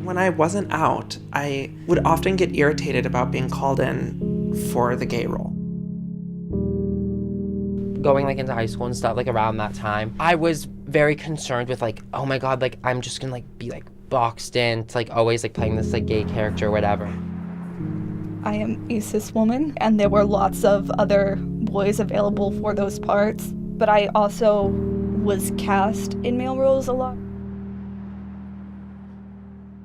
When I wasn't out, I would often get irritated about being called in for the gay role. Going like into high school and stuff, like around that time, I was very concerned with like, oh my god, like I'm just gonna like be like boxed in to like always like playing this like gay character or whatever. I am a cis woman, and there were lots of other boys available for those parts, but I also was cast in male roles a lot.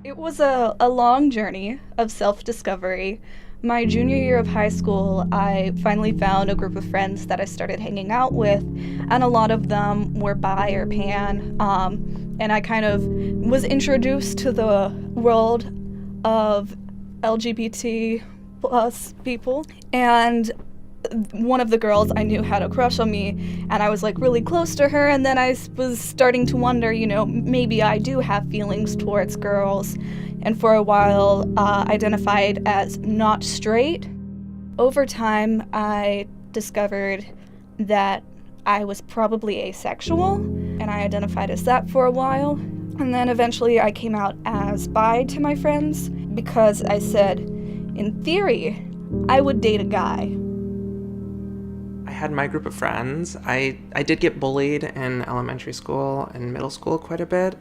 It was a long journey of self-discovery. My junior year of high school, I finally found a group of friends that I started hanging out with, and a lot of them were bi or pan, and I kind of was introduced to the world of LGBT plus people, and one of the girls I knew had a crush on me, and I was like really close to her, and then I was starting to wonder, maybe I do have feelings towards girls, and for a while identified as not straight. Over time, I discovered that I was probably asexual, and I identified as that for a while, and then eventually I came out as bi to my friends because I said, in theory, I would date a guy. I had my group of friends. I did get bullied in elementary school and middle school quite a bit.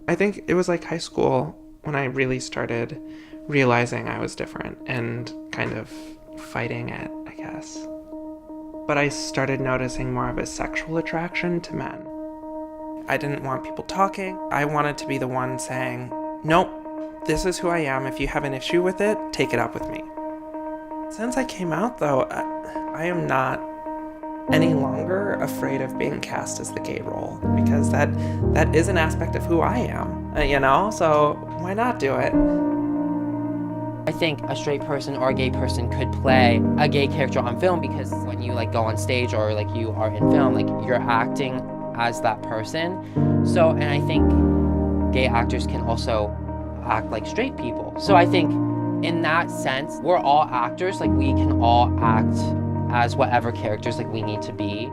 I think it was like high school when I really started realizing I was different and kind of fighting it, I guess. But I started noticing more of a sexual attraction to men. I didn't want people talking. I wanted to be the one saying, nope, this is who I am. If you have an issue with it, take it up with me. Since I came out, though, I am not any longer afraid of being cast as the gay role, because that is an aspect of who I am, so why not do it? I think a straight person or a gay person could play a gay character on film, because when you like go on stage or like you are in film, like you're acting as that person. So, and I think gay actors can also act like straight people. So I think in that sense, we're all actors, like we can all act as whatever characters like we need to be.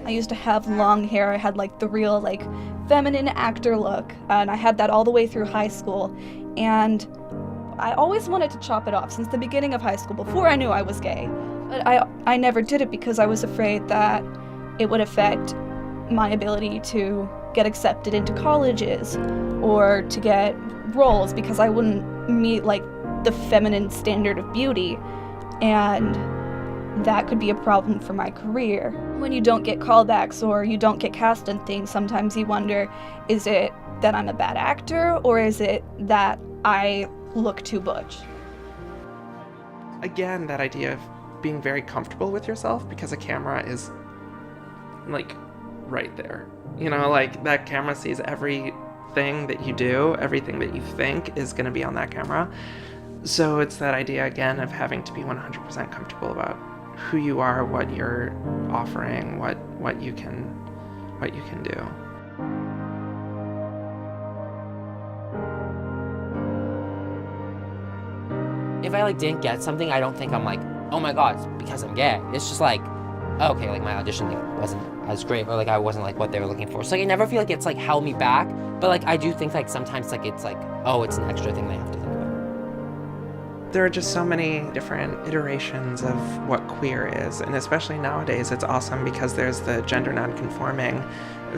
I used to have long hair. I had like the real like feminine actor look, and I had that all the way through high school, and I always wanted to chop it off since the beginning of high school, before I knew I was gay. But I never did it because I was afraid that it would affect my ability to get accepted into colleges or to get roles, because I wouldn't meet like the feminine standard of beauty, and that could be a problem for my career. When you don't get callbacks or you don't get cast in things, sometimes you wonder, is it that I'm a bad actor, or is it that I look too butch? Again, that idea of being very comfortable with yourself, because a camera is like right there. Like that camera sees everything that you do, everything that you think is going to be on that camera. So it's that idea again of having to be 100% comfortable about who you are, what you're offering, what you can do. If I like didn't get something, I don't think I'm like, oh my god, it's because I'm gay. It's just like, okay, like my audition like wasn't as great, or like I wasn't like what they were looking for. So like I never feel like it's like held me back, but like I do think like sometimes like it's like, oh, it's an extra thing they have to think about. There are just so many different iterations of what queer is, and especially nowadays it's awesome because there's the gender non-conforming.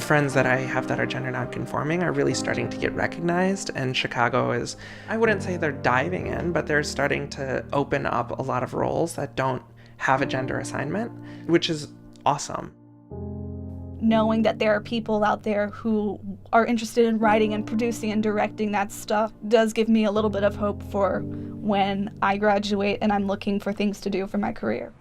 Friends that I have that are gender non-conforming are really starting to get recognized, and Chicago is, I wouldn't say they're diving in, but they're starting to open up a lot of roles that don't have a gender assignment, which is awesome. Knowing that there are people out there who are interested in writing and producing and directing that stuff does give me a little bit of hope for when I graduate and I'm looking for things to do for my career.